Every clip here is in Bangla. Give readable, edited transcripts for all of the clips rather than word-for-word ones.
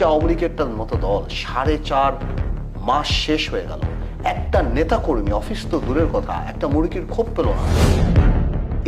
আওয়ামী লীগের মতো দল 4.5 মাস শেষ হয়ে গেল, একটা নেতাকর্মী, অফিস তো দূরের কথা, একটা মুরগির খোপ পেল না।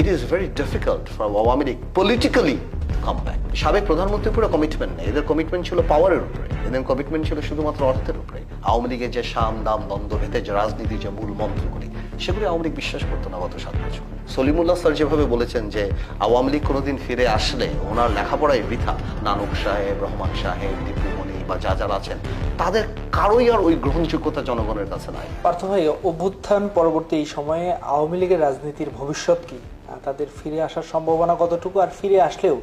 It is very difficult for Awami League politically come back. সাবেক প্রধানমন্ত্রীর পুরো কমিটমেন্ট নেই, এদের কমিটমেন্ট ছিল পাওয়ারের উপরে, এদের কমিটমেন্ট ছিল শুধুমাত্র অর্থের উপরে। আওয়ামী লীগের যে সাম দাম দ্বন্দ্ব ভেদে যে রাজনীতির যে মূল মন্ত্রগুলি, সেগুলি আওয়ামী লীগ বিশ্বাস করতো না গত 7 বছর। সলিমুল্লাহ স্যার যেভাবে বলেছেন যে আওয়ামী লীগ কোনোদিন ফিরে আসলে ওনার লেখাপড়ায় বৃথা, নানক সাহেব, রহমান সাহেব, দীপুমণি বা যারা আছেন, তাদের কারোই আর ওই গ্রহণযোগ্যতা জনগণের কাছে নাই। পার্থ ভাই, অভ্যুত্থান পরবর্তী এই সময়ে আওয়ামী লীগের রাজনীতির ভবিষ্যৎ কি? তাদের ফিরে আসার সম্ভাবনা কতটুকু, আর ফিরে আসলেও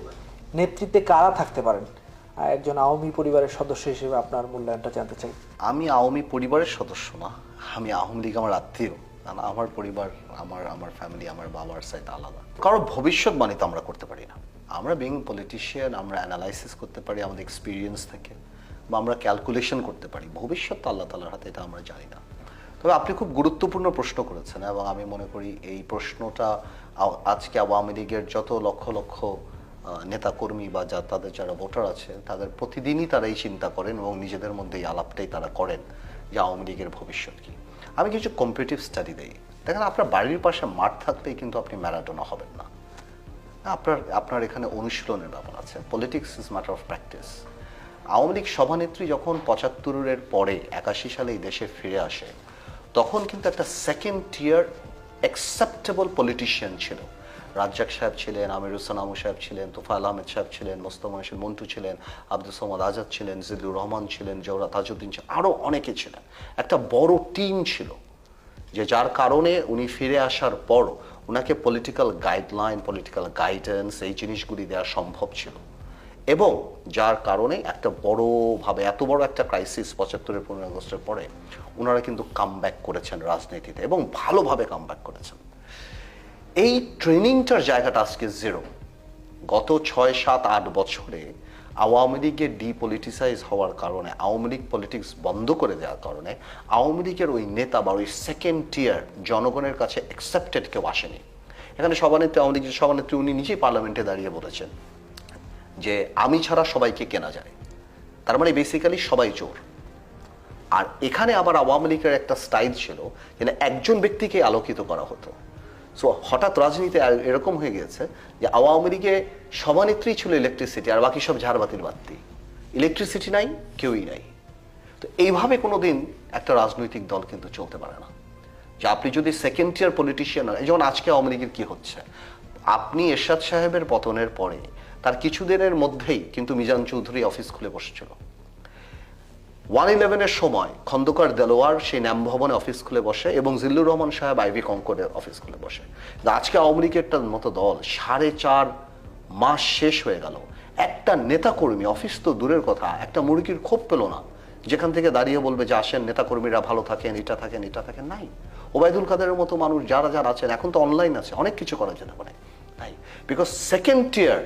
নেতৃত্বে কারা থাকতে পারেন? একজন আওয়ামী পরিবারের সদস্য হিসেবে আপনার মূল্যায়নটা জানতে চাই। আমি আওয়ামী পরিবারের সদস্য না, আমি আওয়ামী লীগ আমার আত্মীয়। আমার পরিবার, আমার ফ্যামিলি, আমার বাবার সাইড আলাদা। কারো ভবিষ্যৎবাণী তো আমরা করতে পারি না। আমরা বিং পলিটিশিয়ান, আমরা অ্যানালাইসিস করতে পারি আমাদের এক্সপিরিয়েন্স থেকে, বা আমরা ক্যালকুলেশন করতে পারি। ভবিষ্যৎ তো আল্লাহ তাআলার হাতে, এটা আমরা জানি না। তবে আপনি খুব গুরুত্বপূর্ণ প্রশ্ন করেছেন, এবং আমি মনে করি এই প্রশ্নটা আজকে আওয়ামী লীগের যত লক্ষ লক্ষ নেতাকর্মী বা তাদের যারা ভোটার আছে, তাদের প্রতিদিনই তারা এই চিন্তা করেন এবং নিজেদের মধ্যে এই আলাপটাই তারা করেন যে আওয়ামী লীগের ভবিষ্যৎ কি। আমি কিছু কম্পিটিটিভ স্টাডি দিই। দেখেন, আপনার বাড়ির পাশে মাঠ থাকলেই কিন্তু আপনি ম্যারাডোনা হবেন না। আপনার এখানে অনুশীলনের ব্যাপার আছে। Politics is matter of practice. Awami League সভানেত্রী যখন 75-এর পরে 81 সালে এই দেশে ফিরে আসে, তখন কিন্তু একটা সেকেন্ড টিয়ার অ্যাকসেপ্টেবল পলিটিশিয়ান ছিল। রাজ্জাক সাহেব ছিলেন, আমির হোসেন আমু সাহেব ছিলেন, তোফায়েল আহমেদ সাহেব ছিলেন, মোস্তফা হোসেন মন্টু ছিলেন, আব্দুল সামাদ আজাদ ছিলেন, জিল্লুর রহমান ছিলেন, জওহরা তাজউদ্দিন ছিলেন, আরও অনেকে ছিলেন। একটা বড় টিম ছিল, যে যার কারণে উনি ফিরে আসার পর ওনাকে পলিটিক্যাল গাইডলাইন, পলিটিক্যাল গাইডেন্স, এই জিনিসগুলি দেওয়া সম্ভব ছিল। এবং যার কারণে একটা বড়ভাবে, এত বড় একটা ক্রাইসিস 75-এর 15 আগস্টের পরে ওনারা কিন্তু কামব্যাক করেছেন রাজনীতিতে, এবং ভালোভাবে কামব্যাক করেছেন। এই ট্রেনিংটার জায়গাটা আজকে জিরো। গত 6, 7, 8 বছরে আওয়ামী লীগের ডিপলিটিসাইজ হওয়ার কারণে, আওয়ামী লীগ পলিটিক্স বন্ধ করে দেওয়ার কারণে আওয়ামী লীগের ওই নেতা বা ওই সেকেন্ড টিয়ার জনগণের কাছে অ্যাকসেপ্টেড কেউ আসেনি। এখানে সভানেত্রী, আওয়ামী লীগের সভানেত্রী, উনি নিজেই পার্লামেন্টে দাঁড়িয়ে বলেছেন যে আমি ছাড়া সবাইকে কেনা যায়। তার মানে বেসিক্যালি সবাই চোর। আর এখানে আবার আওয়ামী লীগের একটা স্টাইল ছিল যে একজন ব্যক্তিকে আলোকিত করা হতো। সো হঠাৎ রাজনীতি এরকম হয়ে গিয়েছে যে আওয়ামী লীগে সভানেত্রী ছিল ইলেকট্রিসিটি, আর বাকি সব ঝাড়বাতির বাতি। ইলেকট্রিসিটি নাই, কেউই নাই। তো এইভাবে কোনোদিন একটা রাজনৈতিক দল কিন্তু চলতে পারে না, যে আপনি যদি সেকেন্ড টিয়ার পলিটিশিয়ান হন। যেমন আজকে আওয়ামী লীগের কি হচ্ছে, আপনি এরশাদ সাহেবের পতনের পরে তার কিছুদিনের মধ্যেই কিন্তু মিজান চৌধুরী অফিস খুলে বসেছিল। 1/11-এর সময় খন্দকার দেলোয়ার সেই ন্যাম ভবনে অফিস খুলে বসে, এবং জিল্লুর রহমান সাহেব আইভি কঙ্করে অফিস খুলে বসে। আজকে আওয়ামী লীগের মতো দল 4.5 মাস শেষ হয়ে গেল, একটা নেতাকর্মী, অফিস তো দূরের কথা, একটা মুরগির খোপ পেল না যেখান থেকে দাঁড়িয়ে বলবে যে আসেন নেতাকর্মীরা ভালো থাকেন, এটা থাকেন, এটা থাকেন। নাই। ওবায়দুল কাদেরের মতো মানুষ যারা আছেন, এখন তো অনলাইন আছে, অনেক কিছু করা যেতে পারে। নাই, বিকজ সেকেন্ড টিয়ার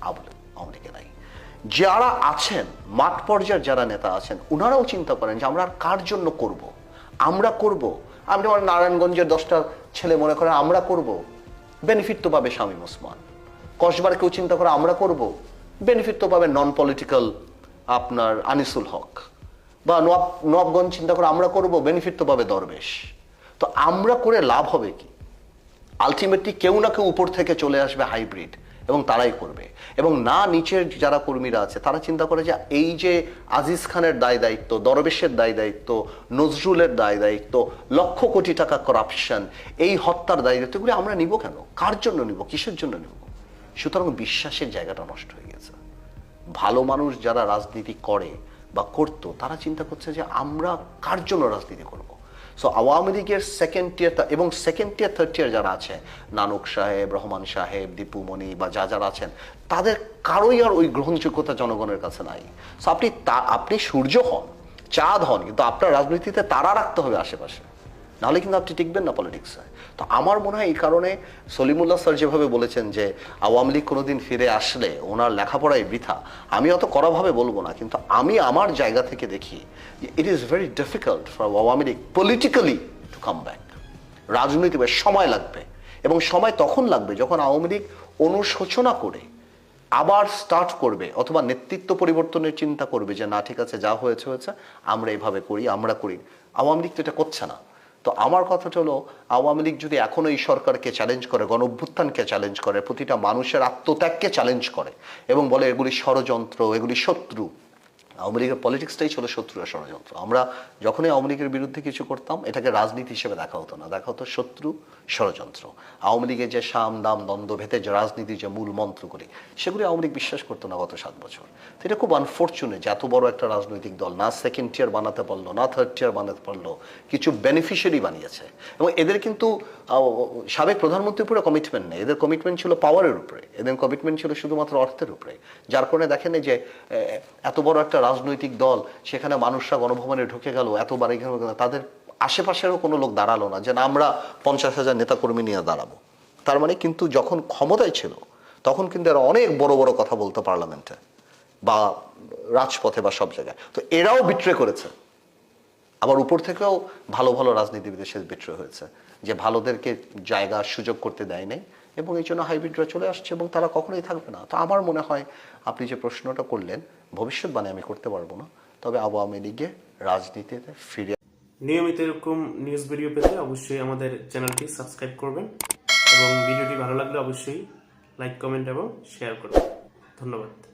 আওয়ামী লীগে নাই। যারা আছেন মাঠ পর্যায়ের যারা নেতা আছেন, ওনারাও চিন্তা করেন যে আমরা কার জন্য করব। আমরা করব, আপনি আমার নারায়ণগঞ্জের 10টা ছেলে মনে করেন আমরা করব, বেনিফিট তো পাবে শামীম ওসমান। কসবার কেউ চিন্তা করে আমরা করব, বেনিফিট তো পাবে নন পলিটিক্যাল আপনার আনিসুল হক। বা নবাবগঞ্জ চিন্তা করে আমরা করব, বেনিফিট তো পাবে দরবেশ। তো আমরা করে লাভ হবে কি? আলটিমেটলি কেউ না কেউ উপর থেকে চলে আসবে হাইব্রিড, এবং তারাই করবে। এবং না, নিচের যারা কর্মীরা আছে তারা চিন্তা করে যে এই যে আজিজ খানের দায় দায়িত্ব, দরবেশের দায় দায়িত্ব, নজরুলের দায় দায়িত্ব, লক্ষ কোটি টাকা করাপশন, এই হত্যার দায় দায়িত্ব, এগুলো আমরা নিব কেন? কার জন্য নিব? কিসের জন্য নিব? সুতরাং বিশ্বাসের জায়গাটা নষ্ট হয়ে গেছে। ভালো মানুষ যারা রাজনীতি করে বা করতো, তারা চিন্তা করছে যে আমরা কার জন্য রাজনীতি করব। সো আওয়ামী লীগের সেকেন্ড টিয়ার এবং সেকেন্ড টিয়ার, থার্ড টিয়ার যারা আছে, নানক সাহেব, রহমান সাহেব, দীপুমণি বা যারা আছেন, তাদের কারোই আর ওই গ্রহণযোগ্যতা জনগণের কাছে নাই। সো আপনি সূর্য হন, চাঁদ হন, কিন্তু আপনার রাজনীতিতে তারা রাখতে হবে আশেপাশে, নাহলে কিন্তু আপনি টিকবেন না পলিটিক্সে। তো আমার মনে হয় এই কারণে সলিমুল্লাহ স্যার যেভাবে বলেছেন যে আওয়ামী লীগ কোনোদিন ফিরে আসলে ওনার লেখাপড়ায় বৃথা, আমি অত কড়াভাবে বলবো না, কিন্তু আমি আমার জায়গা থেকে দেখি যে it is very difficult for Awami League politically to come back. রাজনৈতিক সময় লাগবে, এবং সময় তখন লাগবে যখন আওয়ামী লীগ অনুশোচনা করে আবার স্টার্ট করবে অথবা নেতৃত্ব পরিবর্তনের চিন্তা করবে যে না ঠিক আছে যা হয়েছে হয়েছে, আমরা এভাবে করি, আমরা করি। আওয়ামী লীগ তো এটা করছে না। তো আমার কথাটা হলো, আওয়ামী লীগ যদি এখনো এই সরকারকে চ্যালেঞ্জ করে, গণ অভ্যুত্থানকে চ্যালেঞ্জ করে, প্রতিটা মানুষের আত্মত্যাগকে চ্যালেঞ্জ করে এবং বলে এগুলি ষড়যন্ত্র, এগুলি শত্রু, আওয়ামী লীগের পলিটিক্সটাই ছিল শত্রু আর ষড়যন্ত্র। আমরা যখনই আওয়ামী লীগের বিরুদ্ধে কিছু করতাম, এটাকে রাজনীতি হিসেবে দেখা হতো না, দেখা হতো শত্রু, ষড়যন্ত্র। আওয়ামী লীগের যে সাম দাম দ্বন্দ্ব ভেদে যে রাজনীতির যে মূল মন্ত্রগুলি, সেগুলি আওয়ামী লীগ বিশ্বাস করতো না গত 7 বছর। তো এটা খুব আনফর্চুনেট যে এত বড় একটা রাজনৈতিক দল না সেকেন্ড টিয়ার বানাতে পারলো, না থার্ড টিয়ার বানাতে পারলো, কিছু বেনিফিশিয়ারি বানিয়েছে। এবং এদের কিন্তু সাবেক প্রধানমন্ত্রীর উপরে কমিটমেন্ট নেই, এদের কমিটমেন্ট ছিল পাওয়ারের উপরে, এদের কমিটমেন্ট ছিল শুধুমাত্র অর্থের উপরে। যার কারণে দেখেন যে এত বড় একটা রাজনৈতিক দল, সেখানে মানুষরা গণভবনে ঢুকে গেল, এতবার এখানে তাদের আশেপাশেরও কোনো লোক দাঁড়ালো না যে না আমরা 50,000 নেতাকর্মী নিয়ে দাঁড়াবো। তার মানে কিন্তু যখন ক্ষমতায় ছিল তখন কিন্তু এরা অনেক বড় বড় কথা বলতো পার্লামেন্টে বা রাজপথে বা সব জায়গায়। তো এরাও বিট্রে করেছে, আবার উপর থেকেও ভালো ভালো রাজনীতিবিদের সাথে বিট্রে হয়েছে যে ভালোদেরকে জায়গা সুযোগ করতে দেয় নাই, এবং এই জন্য হাইব্রিডরা চলে আসছে এবং তারা কখনোই থাকবে না। তো আমার মনে হয় আপনি যে প্রশ্নটা করলেন, ভবিষ্যৎবাণী আমি করতে পারবো না, তবে আওয়ামী লীগে রাজনীতিতে ফিরে নিয়মিত এরকম নিউজ ভিডিও পেতে অবশ্যই আমাদের চ্যানেলটি সাবস্ক্রাইব করবেন এবং ভিডিওটি ভালো লাগলে অবশ্যই লাইক, কমেন্ট এবং শেয়ার করবেন। ধন্যবাদ।